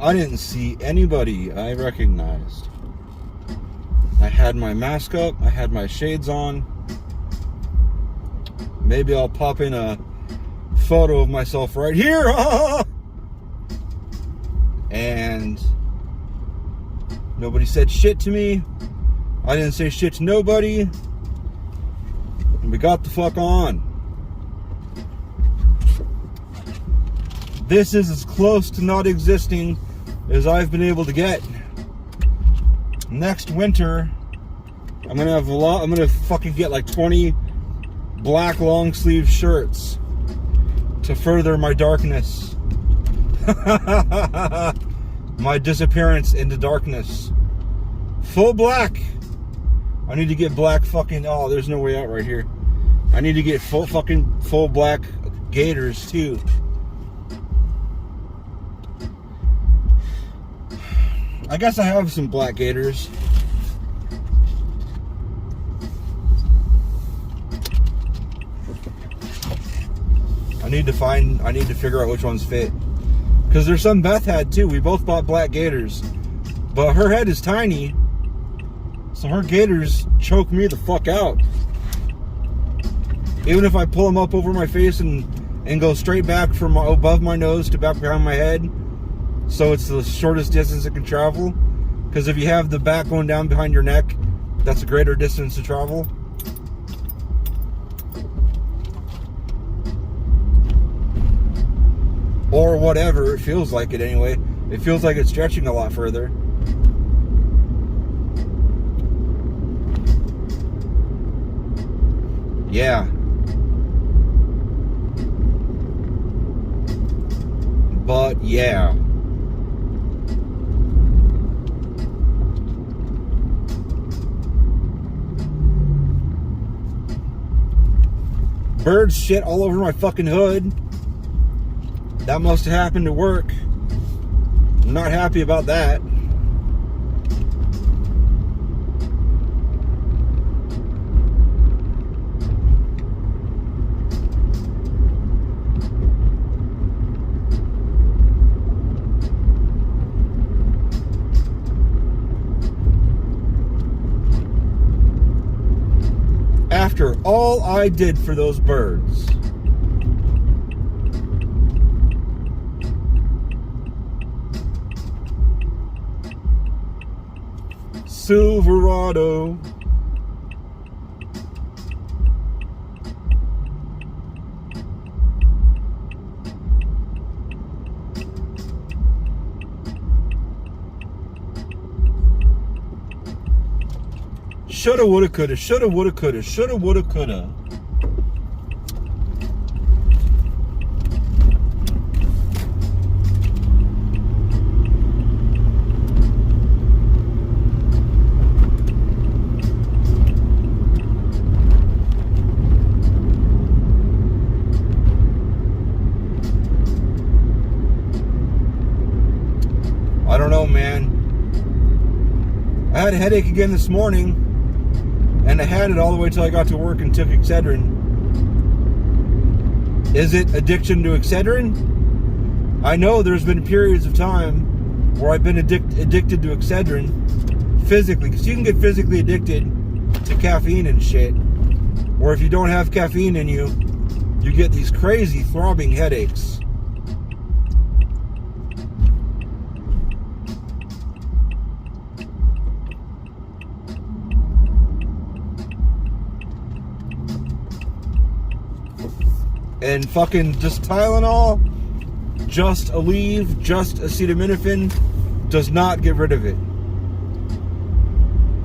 I didn't see anybody I recognized. I had my mask up. I had my shades on. Maybe I'll pop in a photo of myself right here. And nobody said shit to me. I didn't say shit to nobody. And we got the fuck on. This is as close to not existing as I've been able to get. Next winter, I'm gonna fucking get like 20 black long sleeve shirts to further my darkness. My disappearance into darkness. Full black. I need to get black fucking, oh, there's no way out right here. I need to get full black gaiters too. I guess I have some black gaiters. I need to figure out which ones fit. Because there's some Beth had too. We both bought black gaiters. But her head is tiny. So her gaiters choke me the fuck out. Even if I pull them up over my face and go straight back from above my nose to back behind my head. So it's the shortest distance it can travel. Because if you have the back going down behind your neck, that's a greater distance to travel. Or whatever, it feels like it anyway. It feels like it's stretching a lot further. Yeah. But yeah. Bird shit all over my fucking hood. That must have happened to work. I'm not happy about that. After all I did for those birds. Silverado. Shoulda, woulda, coulda, shoulda, woulda, coulda, shoulda, woulda, coulda. I don't know, man. I had a headache again this morning. And I had it all the way till I got to work and took Excedrin. Is it addiction to Excedrin? I know there's been periods of time where I've been addicted to Excedrin physically. Because you can get physically addicted to caffeine and shit. Or if you don't have caffeine in you, you get these crazy throbbing headaches. And fucking just Tylenol, just Aleve, just acetaminophen does not get rid of it.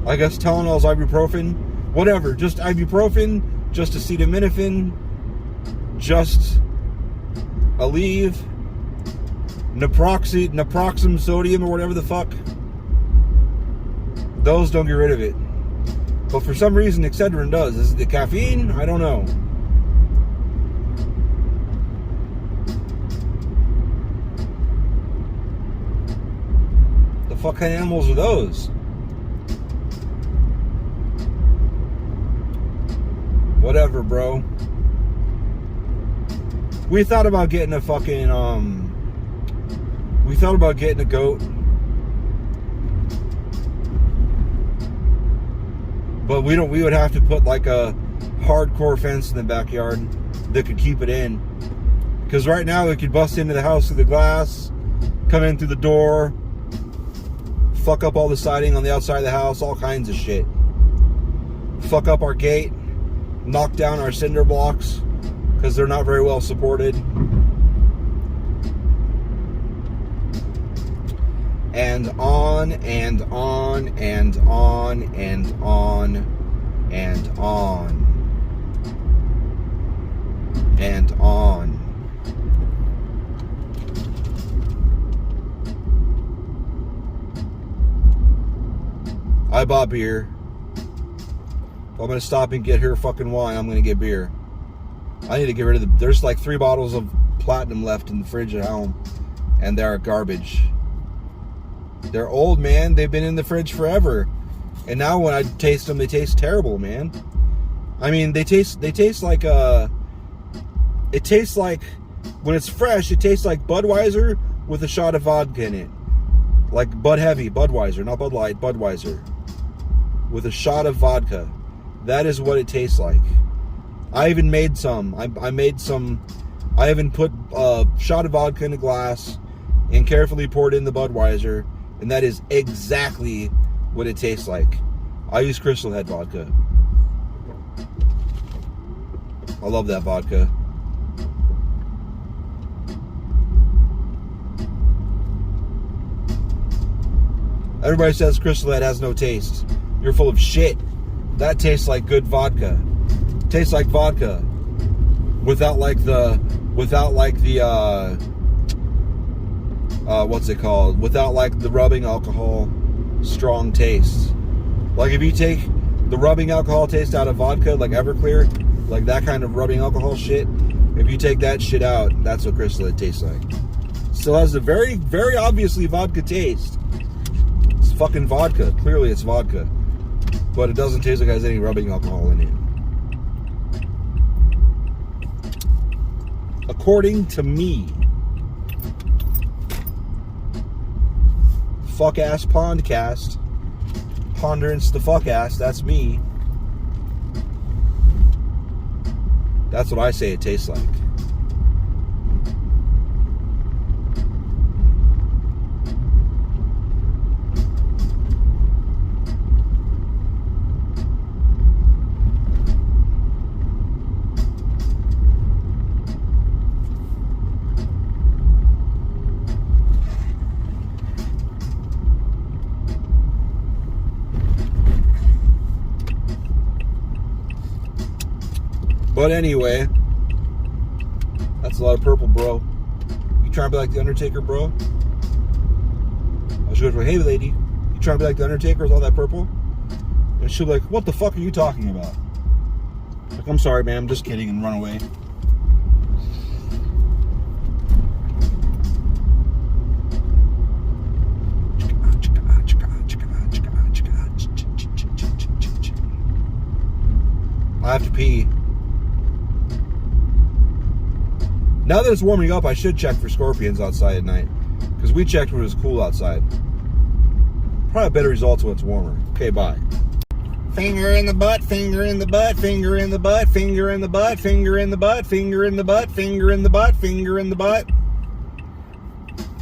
I guess Tylenol's ibuprofen, whatever, just ibuprofen, just acetaminophen, just Aleve, naproxen sodium or whatever the fuck. Those don't get rid of it. But for some reason Excedrin does. Is it the caffeine? I don't know. What kind of animals are those? Whatever, bro. We thought about getting a fucking We thought about getting a goat, but we would have to put like a hardcore fence in the backyard that could keep it in. Because right now it could bust into the house through the glass, come in through the door, fuck up all the siding on the outside of the house, all kinds of shit. Fuck up our gate, knock down our cinder blocks because they're not very well supported. And on and on and on and on and on and on. I bought beer. If I'm going to stop and get her fucking wine, I'm going to get beer. I need to get rid of there's like 3 bottles of Platinum left in the fridge at home, and they're garbage. They're old, man. They've been in the fridge forever. And now when I taste them, they taste terrible, man. I mean, they taste like it tastes like, when it's fresh, it tastes like Budweiser with a shot of vodka in it. Like Bud Heavy, Budweiser, not Bud Light, Budweiser. With a shot of vodka. That is what it tastes like. I even made some. I made some. I even put a shot of vodka in a glass and carefully poured in the Budweiser. And that is exactly what it tastes like. I use Crystal Head vodka. I love that vodka. Everybody says Crystal Head has no taste. You're full of shit. That tastes like good vodka. Tastes like vodka. Without the what's it called? Without like the rubbing alcohol strong taste. Like if you take the rubbing alcohol taste out of vodka, like Everclear, like that kind of rubbing alcohol shit, if you take that shit out, that's what Crystal Head tastes like. Still has a very, very obviously vodka taste. It's fucking vodka. Clearly it's vodka. But it doesn't taste like it has any rubbing alcohol in it. According to me. Fuck ass Pondcast. Ponderance the fuck ass. That's me. That's what I say it tastes like. But anyway, that's a lot of purple, bro. You trying to be like the Undertaker, bro? I was going to go, hey lady, you trying to be like the Undertaker with all that purple? And she'll be like, what the fuck are you talking about? Like, I'm sorry, man, I'm just kidding, and run away. I have to pee. Now that it's warming up, I should check for scorpions outside at night. Because we checked when it was cool outside. Probably better results when it's warmer. Okay, bye. Finger in the butt, finger in the butt, finger in the butt, finger in the butt, finger in the butt, finger in the butt, finger in the butt, finger in the butt.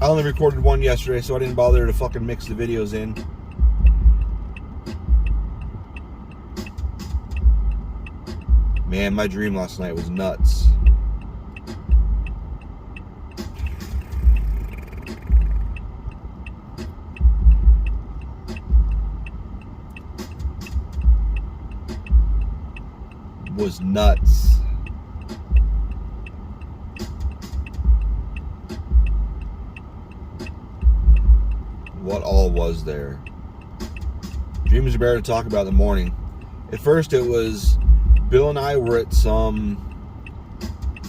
I only recorded one yesterday, so I didn't bother to fucking mix the videos in. Man, my dream last night was nuts. Was nuts. What all was there? Dreams are better to talk about in the morning. At first it was Bill and I were at some,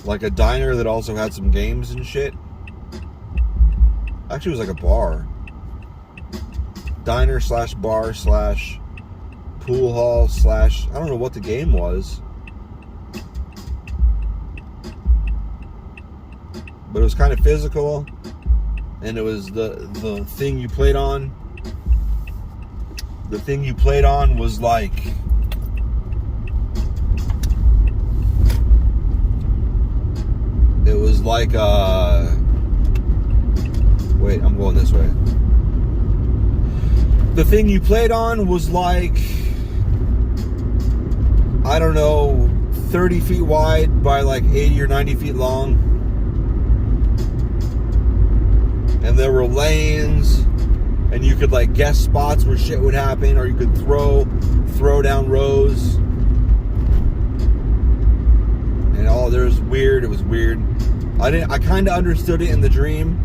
like a diner that also had some games and shit. Actually it was like a bar. Diner slash bar slash pool hall slash, I don't know what the game was. But it was kind of physical, and it was the thing you played on. The thing you played on was like, it was like wait, I'm going this way. The thing you played on was like, I don't know, 30 feet wide by like 80 or 90 feet long. And there were lanes, and you could like guess spots where shit would happen, or you could throw down rows. And all there was weird. It was weird. I kind of understood it in the dream,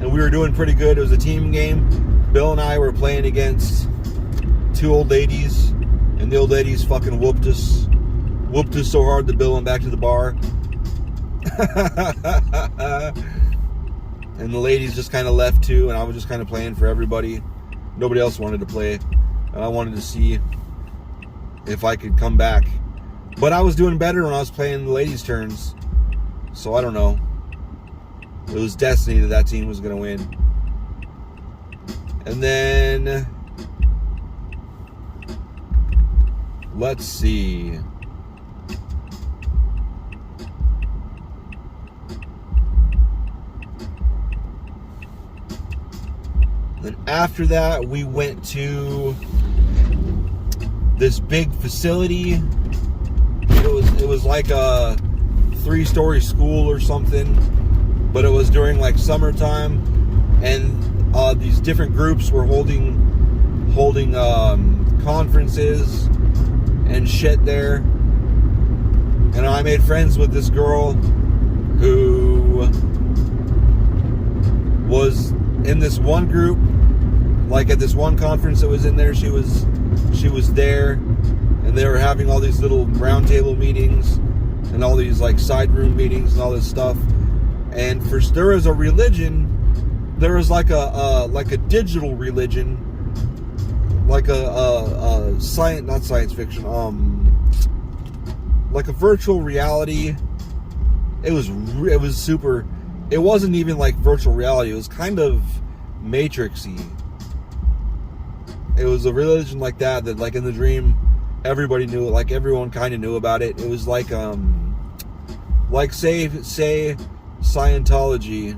and we were doing pretty good. It was a team game. Bill and I were playing against two old ladies, and the old ladies fucking whooped us so hard that Bill went back to the bar. And the ladies just kind of left too, and I was just kind of playing for everybody. Nobody else wanted to play, and I wanted to see if I could come back. But I was doing better when I was playing the ladies' turns, so I don't know. It was destiny that team was going to win. And then, let's see. Then after that, we went to this big facility. It was like a 3-story school or something, but it was during like summertime, and these different groups were holding conferences and shit there. And I made friends with this girl who was in this one group, like at this one conference that was in there. She was there, and they were having all these little round table meetings and all these like side room meetings and all this stuff. And there was a religion. There was like a digital religion, like a science, not science fiction, like a virtual reality. It was super. It wasn't even like virtual reality. It was kind of Matrixy. It was a religion like that like in the dream, everybody knew it. Like everyone kind of knew about it. It was like say Scientology.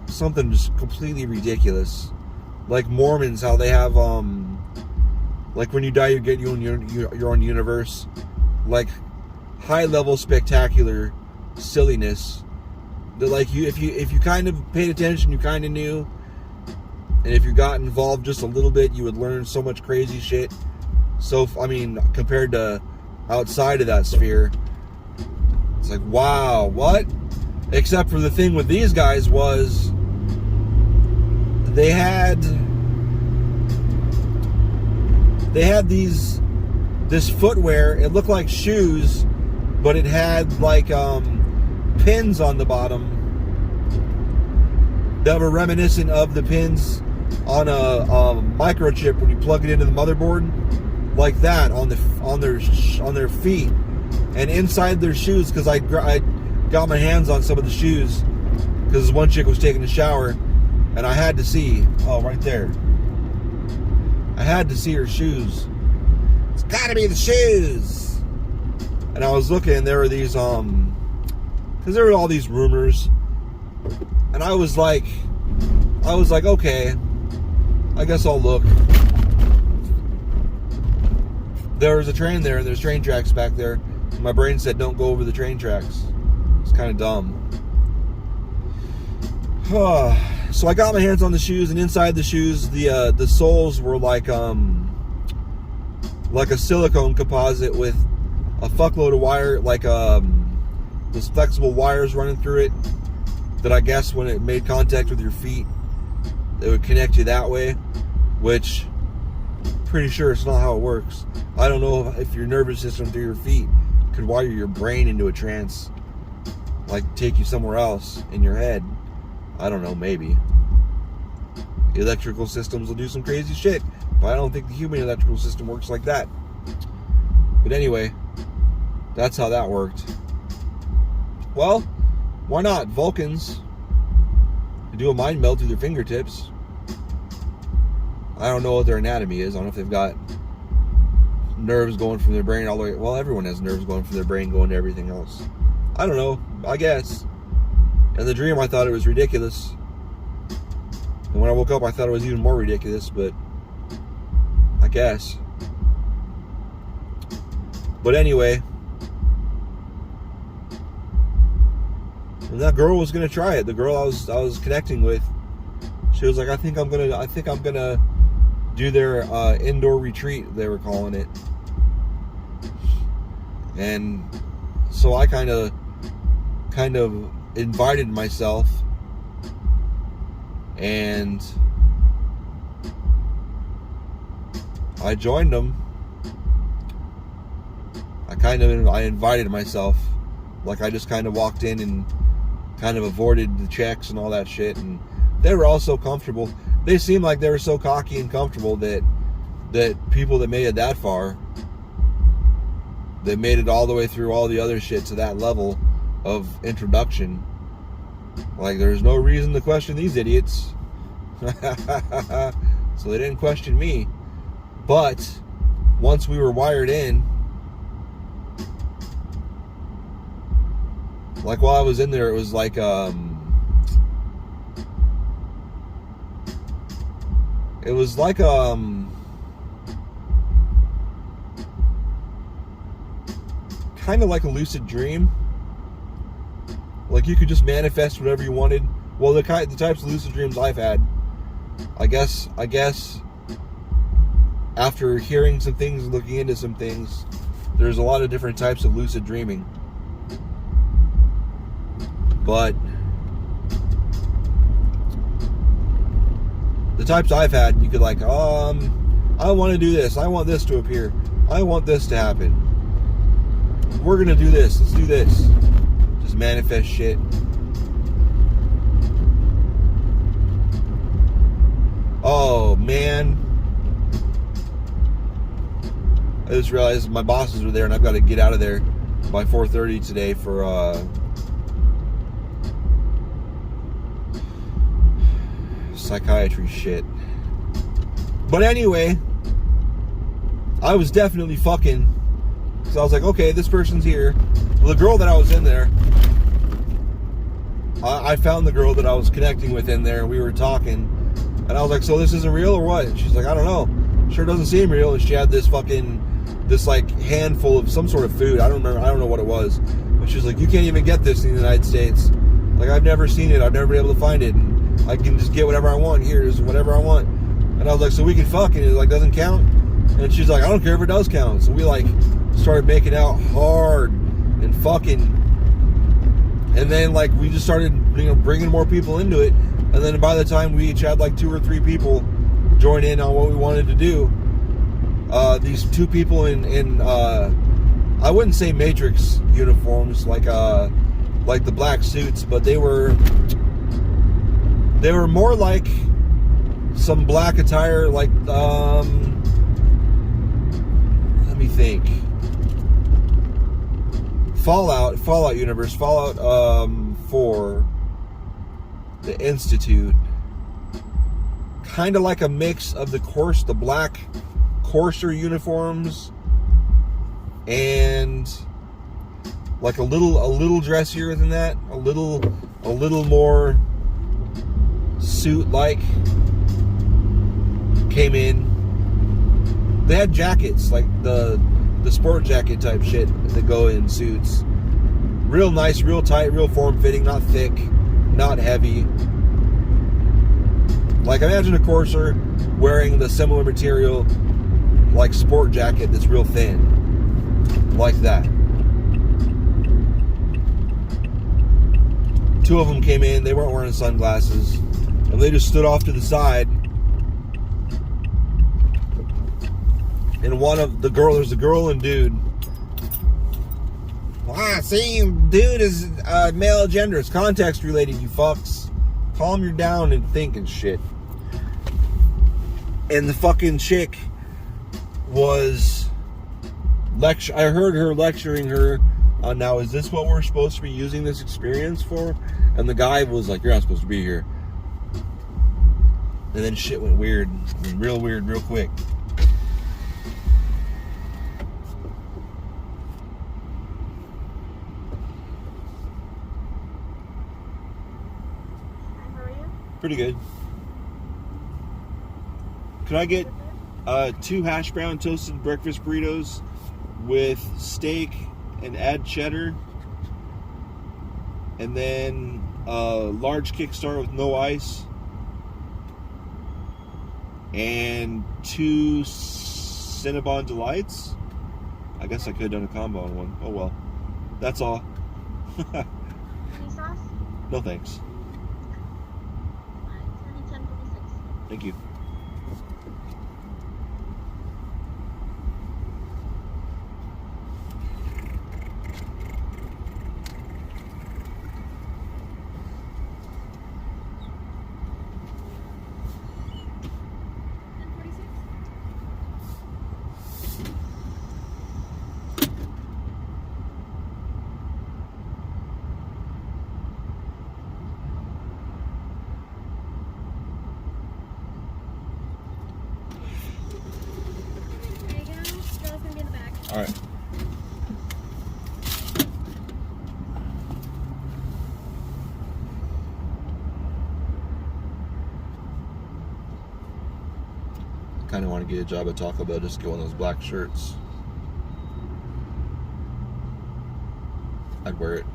Something just completely ridiculous. Like Mormons, how they have like when you die you get your own universe. Like high level spectacular silliness that like if you kind of paid attention, you kind of knew, and if you got involved just a little bit, you would learn so much crazy shit. So I mean, compared to outside of that sphere, it's like, wow, what? Except for the thing with these guys was they had this footwear. It looked like shoes, but it had like pins on the bottom that were reminiscent of the pins on a microchip when you plug it into the motherboard, like that on their feet and inside their shoes. Because I got my hands on some of the shoes because one chick was taking a shower, and I had to see. Oh, right there. I had to see her shoes. It's got to be the shoes. And I was looking, and there were these because there were all these rumors, and I was like, okay, I guess I'll look. There was a train there, and there's train tracks back there. And my brain said, don't go over the train tracks. It's kind of dumb. So I got my hands on the shoes, and inside the shoes, the soles were like a silicone composite with a fuckload of wire, like those flexible wires running through it, that I guess when it made contact with your feet, it would connect you that way, which pretty sure it's not how it works. I don't know if your nervous system through your feet could wire your brain into a trance, like take you somewhere else in your head. I don't know, maybe. Electrical systems will do some crazy shit, but I don't think the human electrical system works like that. But anyway, that's how that worked. Well, why not? Vulcans. They do a mind meld through their fingertips. I don't know what their anatomy is. I don't know if they've got nerves going from their brain all the way. Well, everyone has nerves going from their brain going to everything else. I don't know. I guess. In the dream, I thought it was ridiculous. And when I woke up, I thought it was even more ridiculous, but I guess. But anyway, and that girl was gonna try it. The girl I was connecting with, she was like, I think I'm gonna do their indoor retreat, they were calling it. And so I kind of invited myself, and I joined them. I invited myself. Like, I just kind of walked in and kind of avoided the checks and all that shit, and they were all so comfortable. They seemed like they were so cocky and comfortable that people that made it that far, that made it all the way through all the other shit to that level of introduction, like, there's no reason to question these idiots. So they didn't question me. But once we were wired in, like, while I was in there, it was like kind of like a lucid dream. Like, you could just manifest whatever you wanted. Well, the types of lucid dreams I've had, I guess after hearing some things and looking into some things, there's a lot of different types of lucid dreaming. But the types I've had, you could, like, I want to do this. I want this to appear. I want this to happen. We're going to do this. Let's do this. Just manifest shit. Oh, man. I just realized my bosses were there, and I've got to get out of there by 4:30 today for psychiatry shit. But anyway, I was definitely fucking, because I was like, okay, this person's here. Well, the girl that I was in there, I found the girl that I was connecting with in there, and we were talking, and I was like, so this isn't real or what? And she's like, I don't know. Sure doesn't seem real. And she had this like handful of some sort of food. I don't know what it was. But she's like, you can't even get this in the United States. Like, I've never seen it. I've never been able to find it. And I can just get whatever I want. Here's whatever I want. And I was like, so we can fuck, and it, like, doesn't count? And she's like, I don't care if it does count. So we, like, started making out hard and fucking. And then, like, we just started, bringing more people into it. And then by the time we each had, like, 2 or 3 people join in on what we wanted to do, these 2 people in I wouldn't say Matrix uniforms, like the black suits, but they were more like some black attire, like, let me think. Fallout universe, Fallout 4, the Institute, kind of like a mix of the black Courser uniforms, and like a little dressier than that, a little more suit-like, came in. They had jackets, like the sport jacket type shit that go in suits. Real nice, real tight, real form-fitting, not thick, not heavy. Like, imagine a Courser wearing the similar material, like sport jacket that's real thin. Like that. 2 of them came in, they weren't wearing sunglasses, and they just stood off to the side. And there's a girl and dude. Wow, see, dude is male gender. It's context related, you fucks. Calm your down and think and shit. And the fucking chick was I heard her lecturing her on, now, is this what we're supposed to be using this experience for? And the guy was like, you're not supposed to be here. And then shit went weird. Real weird, real quick. How are you? Pretty good. Could I get 2 hash brown toasted breakfast burritos with steak and add cheddar? And then a large Kickstarter with no ice. And 2 Cinnabon Delights. I guess I could have done a combo on one. Oh well. That's all. Any sauce? No thanks. 10:26. Thank you. All right. Kind of want to get a job at Taco Bell, just go in those black shirts. I'd wear it.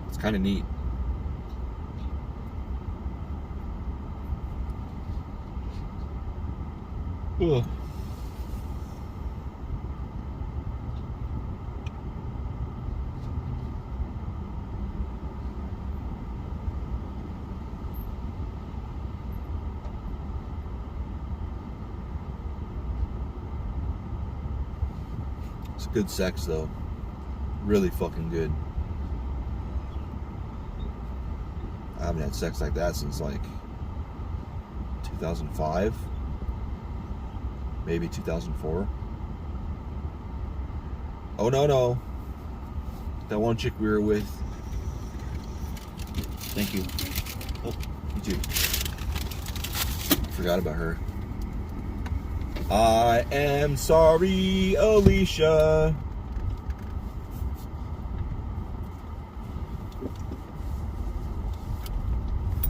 It's kind of neat. Ugh. It's good sex though. Really fucking good. I haven't had sex like that since like 2005. Maybe 2004. Oh no. That one chick we were with. Thank you. Oh, you too. Forgot about her. I am sorry, Alicia.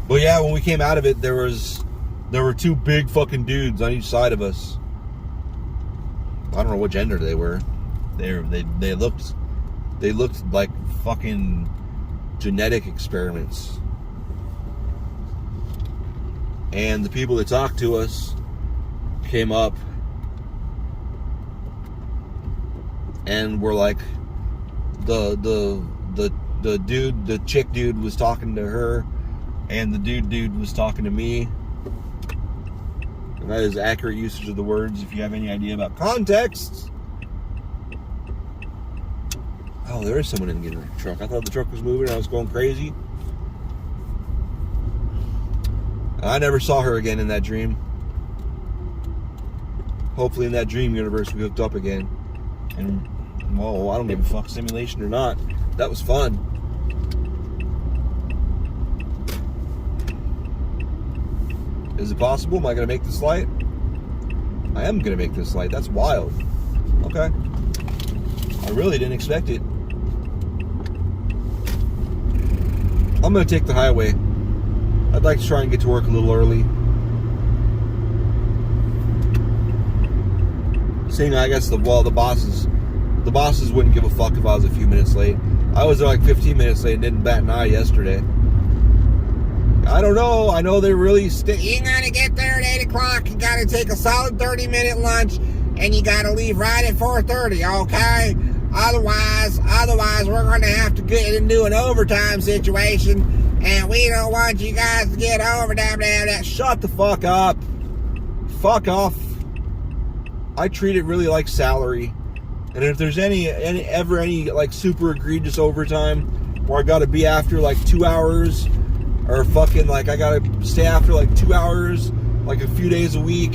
But yeah, when we came out of it, there were 2 big fucking dudes on each side of us. I don't know what gender they were. They looked like fucking genetic experiments. And the people that talked to us came up and were like, the chick dude was talking to her, and the dude was talking to me. And that is accurate usage of the words if you have any idea about context. Oh, there is someone in the truck. I thought the truck was moving and I was going crazy. I never saw her again in that dream. Hopefully in that dream universe we hooked up again. And, well, I don't give a fuck, simulation or not. That was fun. Is it possible? Am I going to make this light? I am going to make this light. That's wild. Okay. I really didn't expect it. I'm going to take the highway. I'd like to try and get to work a little early. Seeing, I guess, the bosses wouldn't give a fuck if I was a few minutes late. I was there like 15 minutes late and didn't bat an eye yesterday. I don't know. I know they're really you gotta get there at 8 o'clock. You gotta take a solid 30-minute lunch, and you gotta leave right at 4:30. Okay. Otherwise, we're gonna have to get into an overtime situation, and we don't want you guys to get overtime. Shut the fuck up. Fuck off. I treat it really like salary, and if there's any like super egregious overtime where I gotta be after like 2 hours. Or fucking like I gotta stay after like 2 hours, like a few days a week,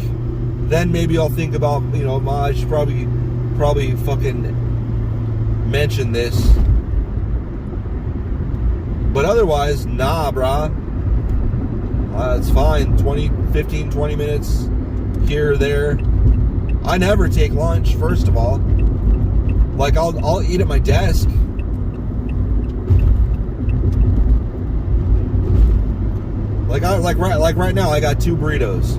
then maybe I'll think about, I should probably fucking mention this. But otherwise, nah, brah. It's fine. 15, 20 minutes here or there. I never take lunch, first of all. Like, I'll eat at my desk. Like right now, I got 2 burritos.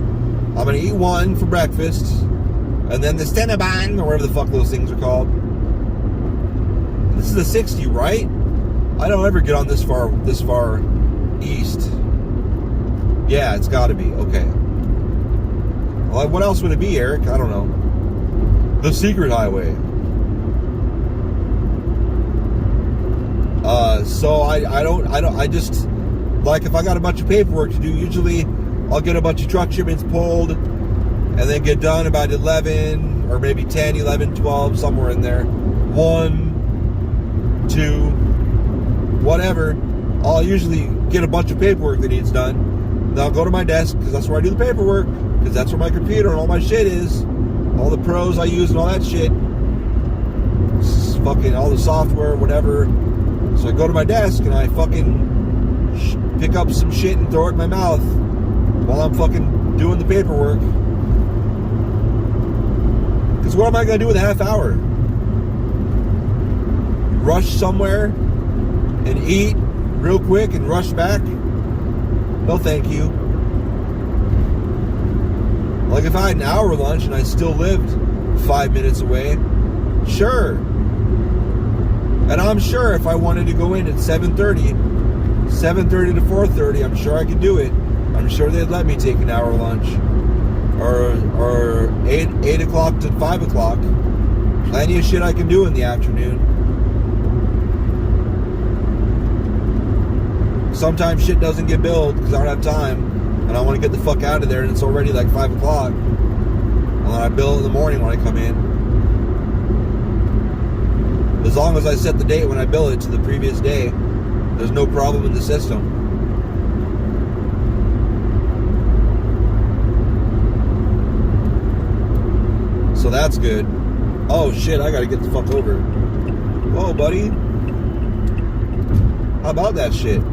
I'm gonna eat one for breakfast, and then the Cinnabon, or whatever the fuck those things are called. This is the 60, right? I don't ever get on this far east. Yeah, it's got to be. Okay. Well, what else would it be, Eric? I don't know. The secret highway. So I just, like, if I got a bunch of paperwork to do, usually I'll get a bunch of truck shipments pulled and then get done about 11 or maybe 10, 11, 12, somewhere in there. 1, 2, whatever. I'll usually get a bunch of paperwork that needs done. Then I'll go to my desk, because that's where I do the paperwork, because that's where my computer and all my shit is. All the pros I use and all that shit. Fucking all the software, whatever. So I go to my desk and I fucking pick up some shit and throw it in my mouth while I'm fucking doing the paperwork. Because what am I going to do with a half hour? Rush somewhere and eat real quick and rush back? No, thank you. Like, if I had an hour lunch and I still lived 5 minutes away, sure. And I'm sure if I wanted to go in at 7:30 to 4:30, I'm sure I could do it. I'm sure they'd let me take an hour lunch. Or 8 o'clock to 5 o'clock. Plenty of shit I can do in the afternoon. Sometimes shit doesn't get billed because I don't have time. And I want to get the fuck out of there, and it's already like 5 o'clock. And then I bill in the morning when I come in. As long as I set the date when I bill it to the previous day, there's no problem in the system. So that's good. Oh shit, I gotta get the fuck over. Whoa, buddy. How about that shit?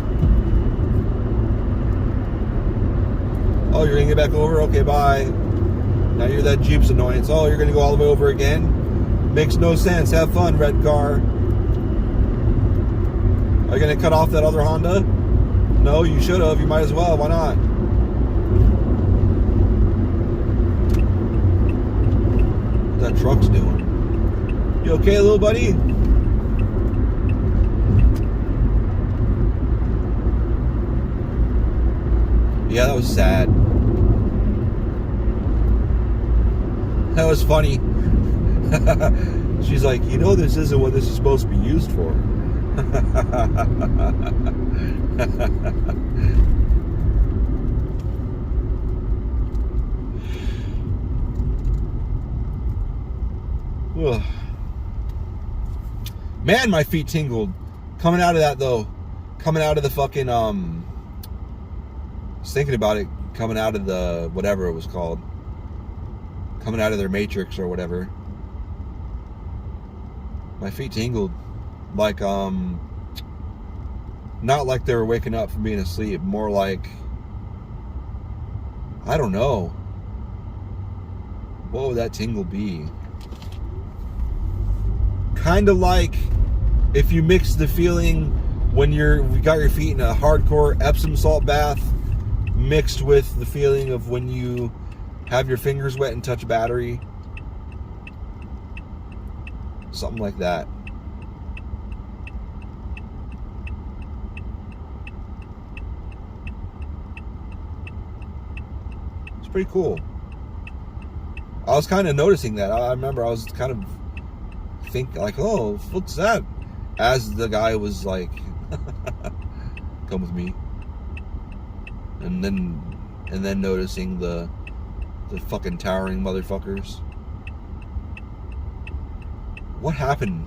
Oh, you're gonna get back over? Okay, bye. Now you're that Jeep's annoyance. Oh, you're gonna go all the way over again? Makes no sense. Have fun, red car. Are you gonna cut off that other Honda? No, you should have. You might as well. Why not? What that truck's doing? You okay, little buddy? Yeah, that was sad. That was funny. She's like, you know, this isn't what this is supposed to be used for. Man, my feet tingled. Coming out of that, though. Coming out of the fucking, I was thinking about it, coming out of the, whatever it was called. Coming out of their Matrix or whatever. My feet tingled. Like, not like they were waking up from being asleep. More like, I don't know. What would that tingle be? Kind of like if you mix the feeling when you got your feet in a hardcore Epsom salt bath mixed with the feeling of when you have your fingers wet and touch a battery. Something like that. It's pretty cool. I was kind of noticing that. I remember I was kind of thinking like, oh, what's that? As the guy was like, come with me. And then noticing the fucking towering motherfuckers. What happened?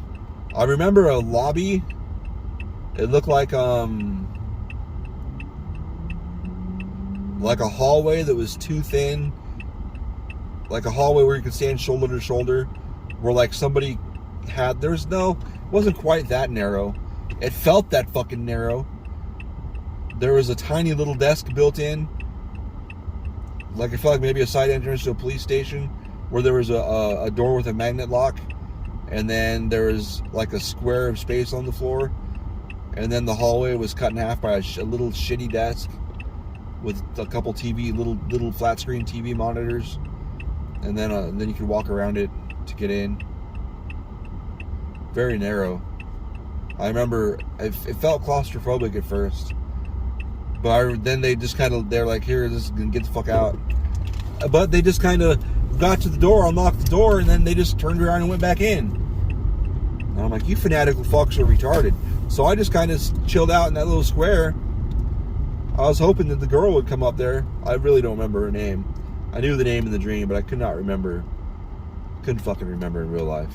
I remember a lobby. It looked like a hallway that was too thin. Like a hallway where you could stand shoulder to shoulder. Where like somebody had, it wasn't quite that narrow. It felt that fucking narrow. There was a tiny little desk built in like I felt like maybe a side entrance to a police station where there was a door with a magnet lock, and then there was like a square of space on the floor, and then the hallway was cut in half by a little shitty desk with a couple little flat screen TV monitors, and then you could walk around it to get in. Very narrow. I remember it felt claustrophobic at first, but then they're like, here, get the fuck out. But they just kind of got to the door, unlocked the door, and then they just turned around and went back in. And I'm like, you fanatical fucks are retarded. So I just kind of chilled out in that little square. I was hoping that the girl would come up there. I really don't remember her name. I knew the name in the dream, but I could not remember. Couldn't fucking remember in real life.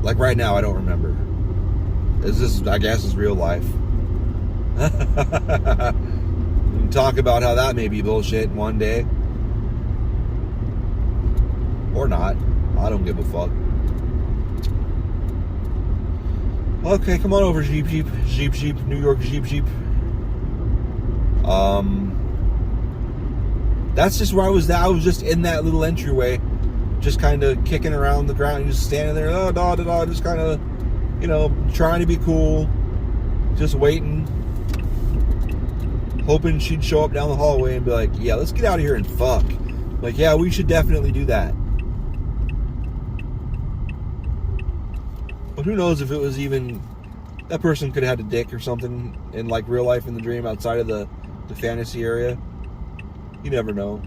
Like right now, I don't remember. I guess, is real life. We can talk about how that may be bullshit one day. Or not. I don't give a fuck. Okay, come on over, Jeep, New York Jeep. That's just where I was at. I was just in that little entryway, just kind of kicking around the ground, just standing there, just kind of, trying to be cool, just waiting, hoping she'd show up down the hallway and be like, yeah, let's get out of here and fuck. Like, yeah, we should definitely do that. But who knows if it was even, that person could have had a dick or something in like real life in the dream outside of the fantasy area. You never know.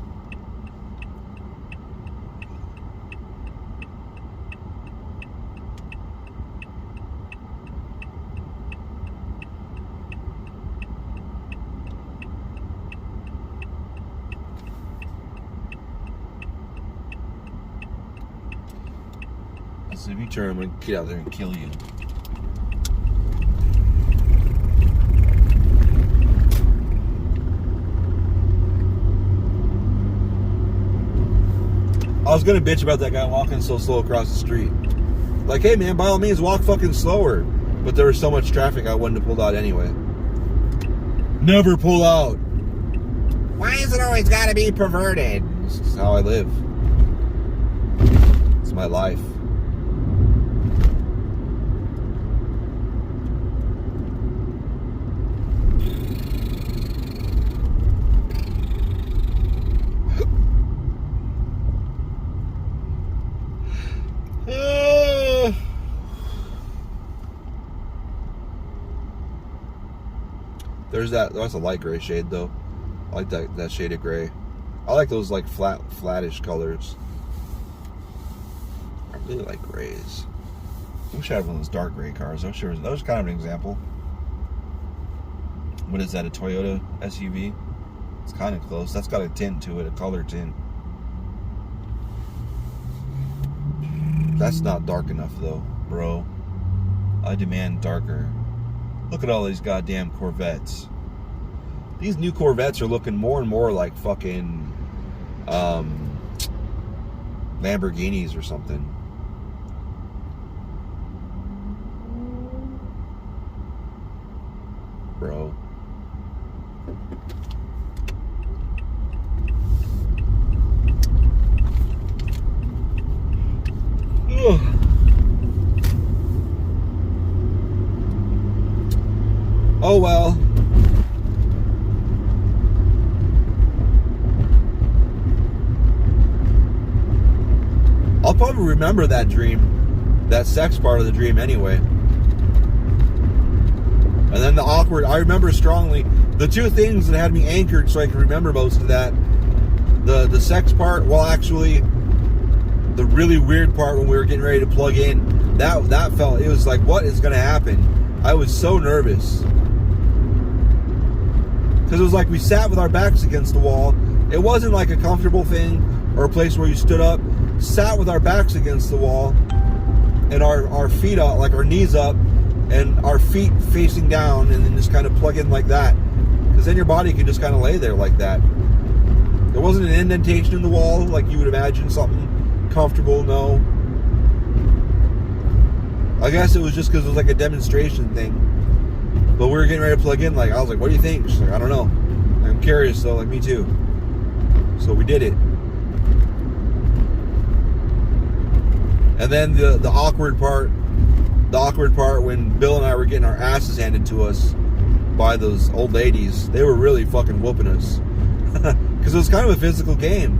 So if you turn, I'm going to get out there and kill you. I was going to bitch about that guy walking so slow across the street. Like, hey man, by all means, walk fucking slower. But there was so much traffic, I wouldn't have pulled out anyway. Never pull out. Why is it always got to be perverted? This is how I live. It's my life. That's a light gray shade though. I like that shade of gray. I like those like flattish colors. I really like grays. I wish I had one of those dark gray cars. That was kind of an example. What is that, a Toyota SUV? It's kind of close. That's got a tint to it, a color tint. That's not dark enough though, bro. I demand darker. Look at all these goddamn Corvettes. These new Corvettes are looking more and more like fucking Lamborghinis or something. Bro. Ugh. Oh well. I'll probably remember that dream, that sex part of the dream anyway. And then the awkward, I remember strongly, the two things that had me anchored so I could remember most of that, the sex part, well actually, the really weird part when we were getting ready to plug in, that felt, it was like, what is going to happen? I was so nervous. Because it was like we sat with our backs against the wall. It wasn't like a comfortable thing or a place where you stood up. Sat with our backs against the wall and our feet up, like our knees up, and our feet facing down, and then just kind of plug in like that. Because then your body can just kind of lay there like that. There wasn't an indentation in the wall like you would imagine something comfortable, no. I guess it was just because it was like a demonstration thing. But we were getting ready to plug in. Like, I was like, what do you think? She's like, I don't know. I'm curious though, like me too. So we did it. And then the awkward part when Bill and I were getting our asses handed to us by those old ladies, they were really fucking whooping us. Because it was kind of a physical game.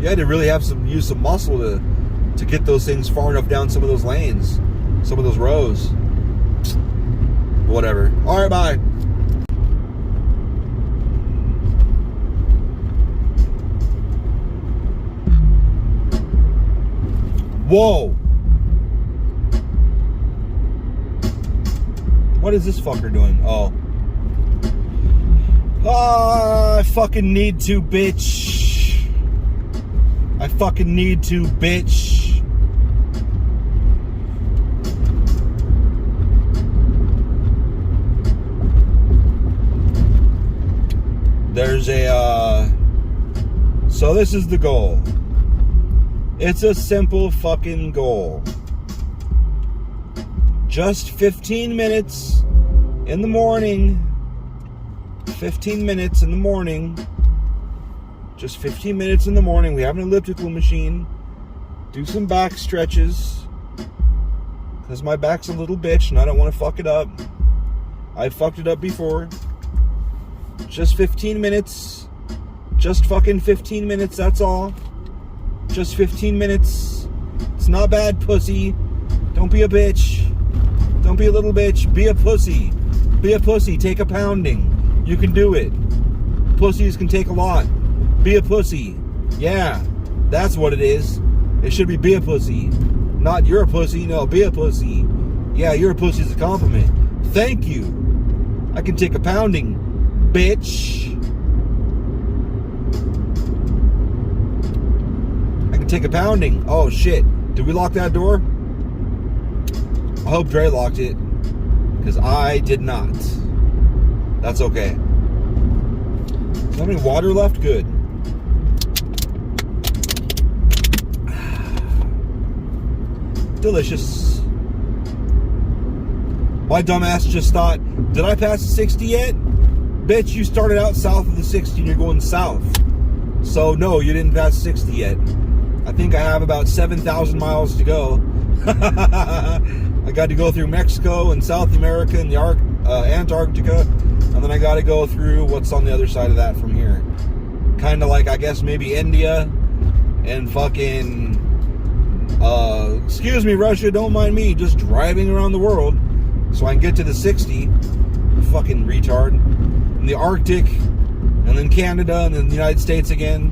You had to really use some muscle to get those things far enough down some of those lanes, some of those rows. Whatever. All right, bye. Whoa. What is this fucker doing? Oh. I fucking need to, bitch. I fucking need to, bitch. There's so this is the goal. It's a simple fucking goal. Just 15 minutes in the morning. 15 minutes in the morning. Just 15 minutes in the morning. We have an elliptical machine. Do some back stretches. Because my back's a little bitch and I don't want to fuck it up. I've fucked it up before. Just 15 minutes. Just fucking 15 minutes, that's all. Just 15 minutes. It's not bad, pussy. Don't be a bitch. Don't be a little bitch. Be a pussy. Be a pussy. Take a pounding. You can do it. Pussies can take a lot. Be a pussy. Yeah, that's what it is. It should be a pussy. Not you're a pussy. No, be a pussy. Yeah, you're a pussy is a compliment. Thank you. I can take a pounding, bitch. I can take a pounding. Oh, shit. Did we lock that door? I hope Dre locked it. Because I did not. That's okay. Is there any water left? Good. Delicious. My dumbass just thought, did I pass the 60 yet? Bitch, you started out south of the 60 and you're going south. So no, you didn't pass 60 yet. I think I have about 7,000 miles to go. I got to go through Mexico and South America and the Antarctica. And then I got to go through what's on the other side of that from here. Kind of like, I guess, maybe India and fucking... excuse me, Russia, don't mind me. Just driving around the world so I can get to the 60. Fucking retard. And the Arctic. And then Canada. And then the United States again.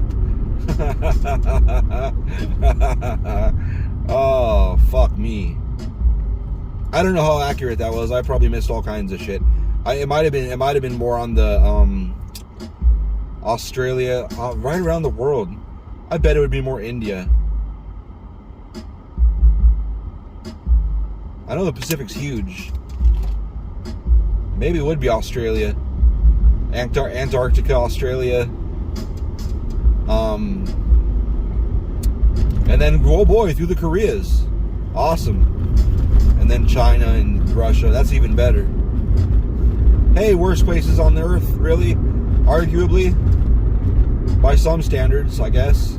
Oh, fuck me. I don't know how accurate that was. I probably missed all kinds of shit. It might have been more on the Australia, right around the world. I bet it would be more India. I know the Pacific's huge. Maybe it would be Australia, Antarctica, Australia. And then, oh boy, through the Koreas. Awesome. And then China and Russia. That's even better. Hey, worst places on the earth, really? Arguably. By some standards, I guess.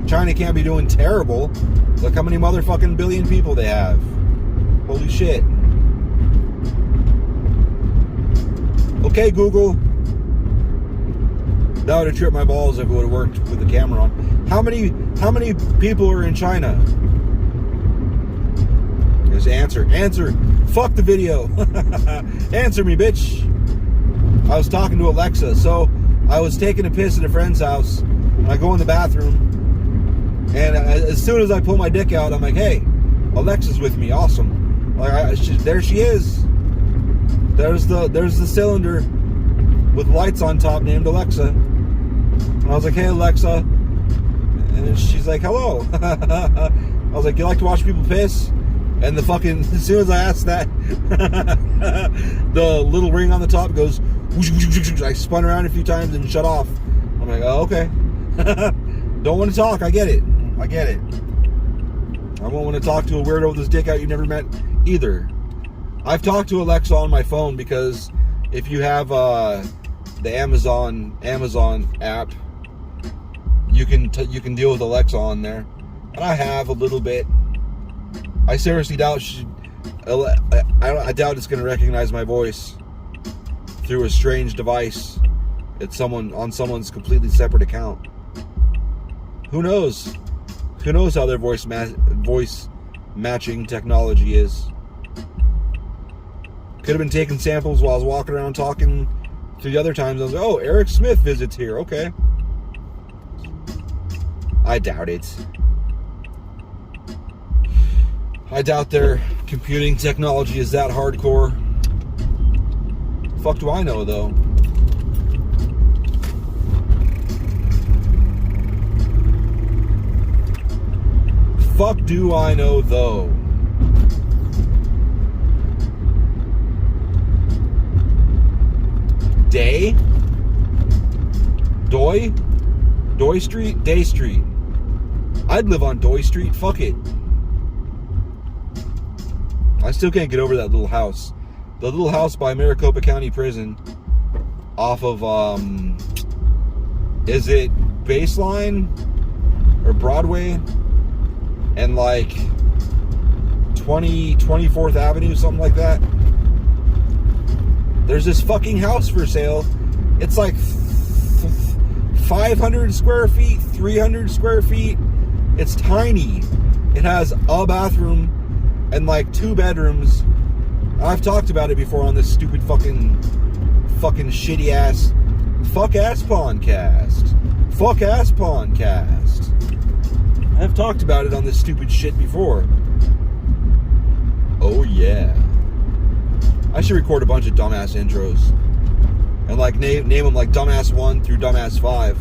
China can't be doing terrible. Look how many motherfucking billion people they have. Holy shit. Okay, Google. That would have tripped my balls if it would have worked with the camera on. How many people are in China? Just answer. Fuck the video. Answer me, bitch. I was talking to Alexa. So I was taking a piss at a friend's house. And I go in the bathroom. And as soon as I pull my dick out, I'm like, hey, Alexa's with me. Awesome. Like, there she is. There's the cylinder with lights on top named Alexa. And I was like, hey, Alexa. And she's like, hello. I was like, you like to watch people piss? And the fucking, as soon as I asked that, the little ring on the top goes, whoosh, whoosh, whoosh, whoosh. I spun around a few times and shut off. I'm like, oh, okay. Don't want to talk. I get it. I won't want to talk to a weirdo with his dick out you've never met either. I've talked to Alexa on my phone because if you have the Amazon app, you can deal with Alexa on there, and I have a little bit. I seriously doubt I doubt it's going to recognize my voice through a strange device. It's on someone's completely separate account. Who knows? Who knows how their voice matching technology is? Could have been taking samples while I was walking around talking to the other times. I was like, oh, Eric Smith visits here. Okay. I doubt it. I doubt their computing technology is that hardcore. Fuck do I know, though? Fuck do I know, though? Day Street? Day Street. I'd live on Doy Street. Fuck it. I still can't get over that little house. The little house by Maricopa County Prison off of, is it Baseline or Broadway and like 24th Avenue, something like that? There's this fucking house for sale. It's like 500 square feet, 300 square feet. It's tiny. It has a bathroom and like 2 bedrooms. I've talked about it before on this stupid fucking shitty ass fuck ass podcast. I've talked about it on this stupid shit before. Oh yeah. I should record a bunch of dumbass intros and like name them like dumbass 1 through dumbass 5,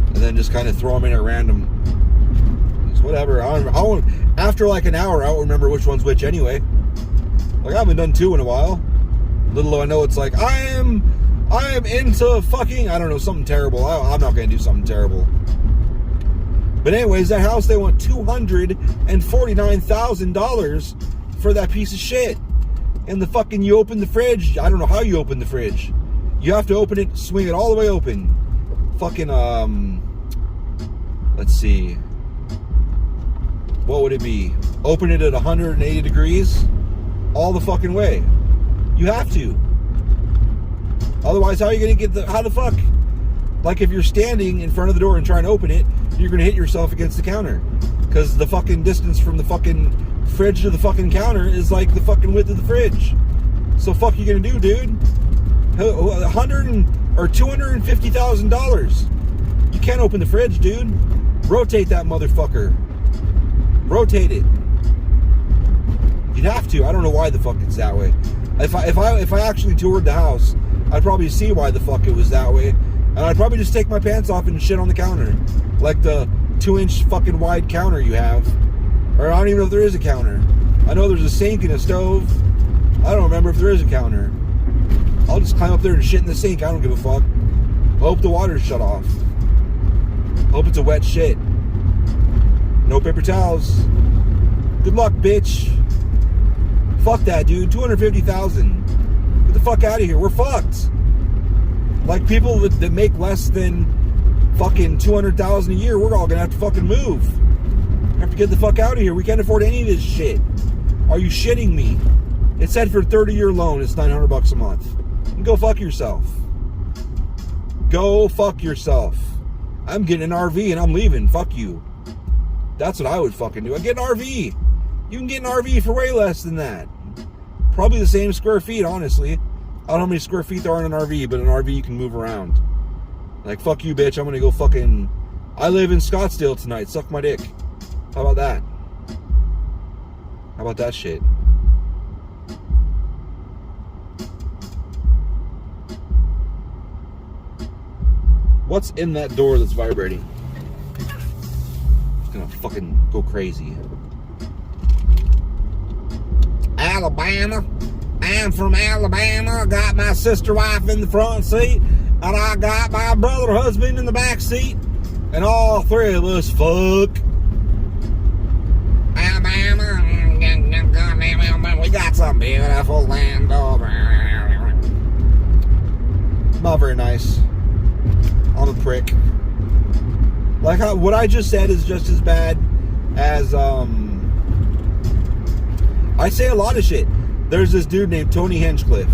and then just kind of throw them in at random. Just whatever. I won't, after like an hour, I won't remember which one's which anyway. Like I haven't done 2 in a while. Little do I know, it's like I am into fucking, I don't know, something terrible. I'm not gonna do something terrible. But anyways, that house, they want $249,000 for that piece of shit. And the fucking, you open the fridge. I don't know how you open the fridge. You have to open it, swing it all the way open. Fucking, let's see. What would it be? Open it at 180 degrees all the fucking way. You have to. Otherwise, how are you going to get how the fuck? Like if you're standing in front of the door and trying to open it, you're going to hit yourself against the counter. Because the fucking distance from the fucking fridge to the fucking counter is like the fucking width of the fridge. So fuck you gonna do, dude? $250,000. You can't open the fridge, dude. Rotate that motherfucker. Rotate it. You'd have to. I don't know why the fuck it's that way. If I actually toured the house, I'd probably see why the fuck it was that way, and I'd probably just take my pants off and shit on the counter, like the 2-inch fucking wide counter you have. Or I don't even know if there is a counter. I know there's a sink and a stove. I don't remember if there is a counter. I'll just climb up there and shit in the sink. I don't give a fuck. Hope the water's shut off. Hope it's a wet shit. No paper towels. Good luck, bitch. Fuck that, dude. $250,000. Get the fuck out of here. We're fucked. Like people that make less than fucking $200,000 a year, we're all gonna have to fucking move. Have to get the fuck out of here. We can't afford any of this shit. Are you shitting me? It said for a 30-year loan, it's $900 a month. Go fuck yourself. Go fuck yourself. I'm getting an RV and I'm leaving. Fuck you. That's what I would fucking do. I'd get an RV. You can get an RV for way less than that. Probably the same square feet, honestly. I don't know how many square feet there are in an RV, but an RV you can move around. Like, fuck you, bitch. I'm gonna go fucking... I live in Scottsdale tonight. Suck my dick. How about that? How about that shit? What's in that door that's vibrating? It's gonna fucking go crazy. Alabama. I'm from Alabama. Got my sister wife in the front seat, and I got my brother husband in the back seat, and all 3 of us fuck. Alabama, we got It's a beautiful land over. Not very nice. I'm a prick. Like what I just said is just as bad as I say a lot of shit. There's this dude named Tony Hinchcliffe.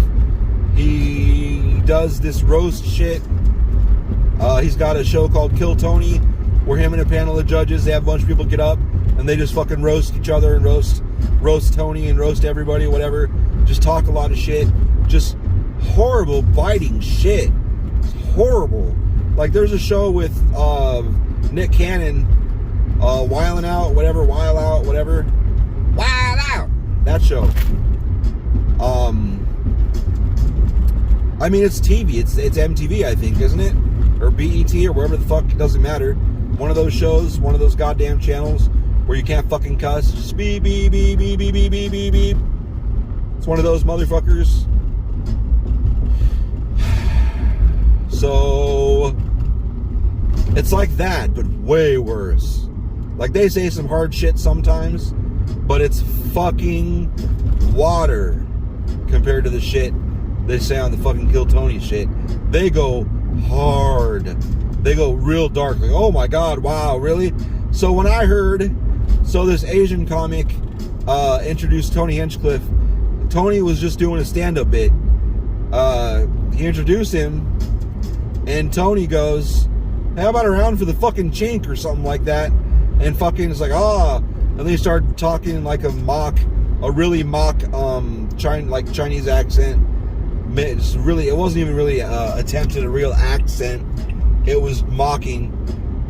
He does this roast shit. He's got a show called Kill Tony, where him and a panel of judges, they have a bunch of people get up and they just fucking roast each other and roast Tony and roast everybody, whatever. Just talk a lot of shit. Just horrible, biting shit. It's horrible. Like there's a show with Nick Cannon, Wild Out, whatever. That show. I mean, it's TV. It's MTV, I think, isn't it? Or BET or wherever the fuck. It doesn't matter. One of those shows, one of those goddamn channels where you can't fucking cuss. Just beep, beep, beep, beep, beep, beep, beep, beep, beep. It's one of those motherfuckers. So it's like that, but way worse. Like they say some hard shit sometimes, but it's fucking water compared to the shit they say on the fucking Kill Tony shit. They go hard. They go real dark. Like, oh my God, wow, really? So when I heard, this Asian comic introduced Tony Hinchcliffe. Tony was just doing a stand-up bit. He introduced him, and Tony goes, how about a round for the fucking chink or something like that? And fucking it's like, and then he started talking like a really mock Chinese accent. It's really, it wasn't even really attempted a real accent. It was mocking,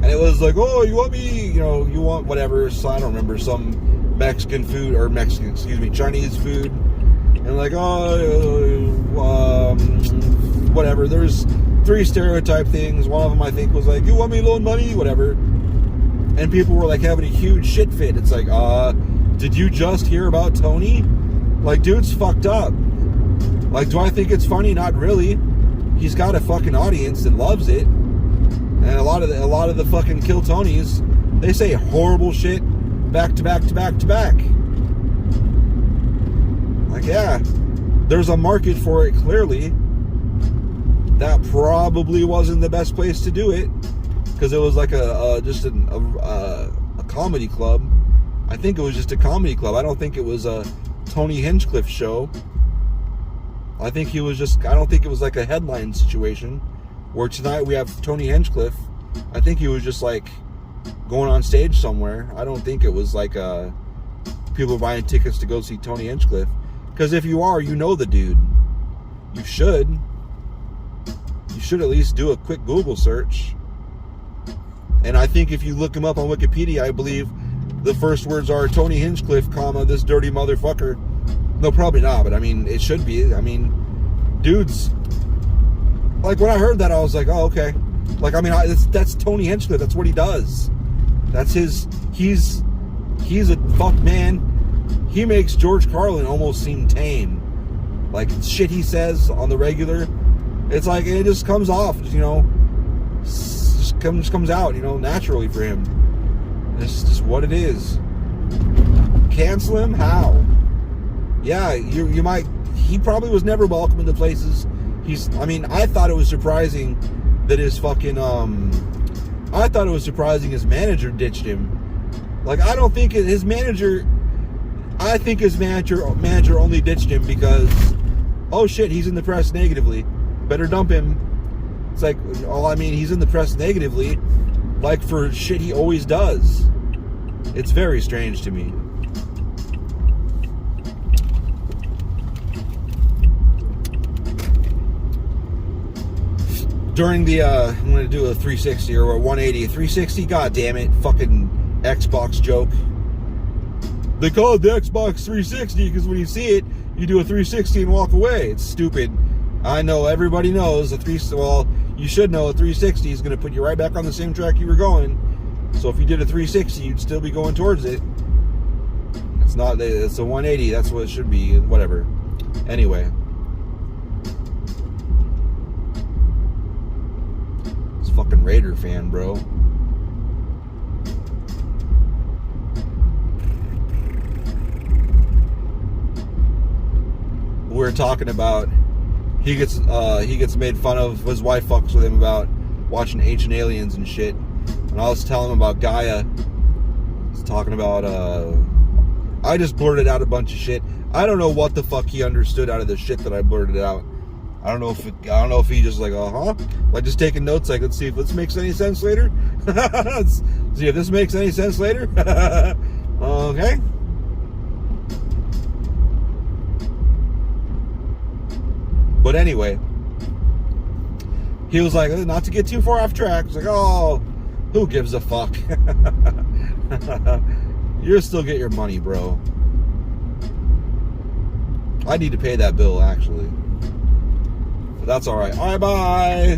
and it was like, oh, you want me, you want whatever. So I don't remember, some Chinese food, and like, whatever. There's 3 stereotype things. One of them I think was like, you want me to loan money, whatever. And people were like having a huge shit fit. It's like, did you just hear about Tony? Like, dude's fucked up. Like, do I think it's funny? Not really. He's got a fucking audience that loves it. And a lot of the fucking Kill Tonys, they say horrible shit back to back to back to back. Like, yeah, there's a market for it, clearly. That probably wasn't the best place to do it, because it was like a comedy club. I think it was just a comedy club. I don't think it was a Tony Hinchcliffe show. I don't think it was like a headline situation where tonight we have Tony Hinchcliffe. I think he was just like going on stage somewhere. I don't think it was like people buying tickets to go see Tony Hinchcliffe. Because if you are, you know the dude. You should at least do a quick Google search. And I think if you look him up on Wikipedia, I believe the first words are Tony Hinchcliffe, this dirty motherfucker. No, probably not, but I mean, it should be. I mean, dudes, like when I heard that, I was like, oh, okay. Like, I mean, that's Tony Hinchcliffe. That's what he does. That's he's a fuck man. He makes George Carlin almost seem tame. Like, shit he says on the regular, it's like, it just comes off, just comes out, naturally for him. It's just what it is. Cancel him? How? Yeah, you might. He probably was never welcome into places. I thought it was surprising that his fucking I thought it was surprising his manager ditched him. Like, I don't think his manager. I think his manager only ditched him because, oh shit, he's in the press negatively. Better dump him. It's like, he's in the press negatively, like for shit he always does. It's very strange to me. During the, I'm going to do a 360 or a 180. A 360, god damn it, fucking Xbox joke. They call it the Xbox 360 because when you see it, you do a 360 and walk away. It's stupid. I know, everybody knows you should know a 360 is going to put you right back on the same track you were going. So if you did a 360, you'd still be going towards it. It's not, it's a 180. That's what it should be. Whatever. Anyway. It's a fucking Raider fan, bro. we were talking about he gets made fun of. His wife fucks with him about watching Ancient Aliens and shit. And I was telling him about Gaia. I was talking about I just blurted out a bunch of shit. I don't know what the fuck he understood out of the shit that I blurted out. I don't know if he just like, like just taking notes, like, let's see if this makes any sense later. Let's see if this makes any sense later. Okay. But anyway, he was like, not to get too far off track. I was like, oh, who gives a fuck? You'll still get your money, bro. I need to pay that bill, actually. But that's alright. Alright, bye.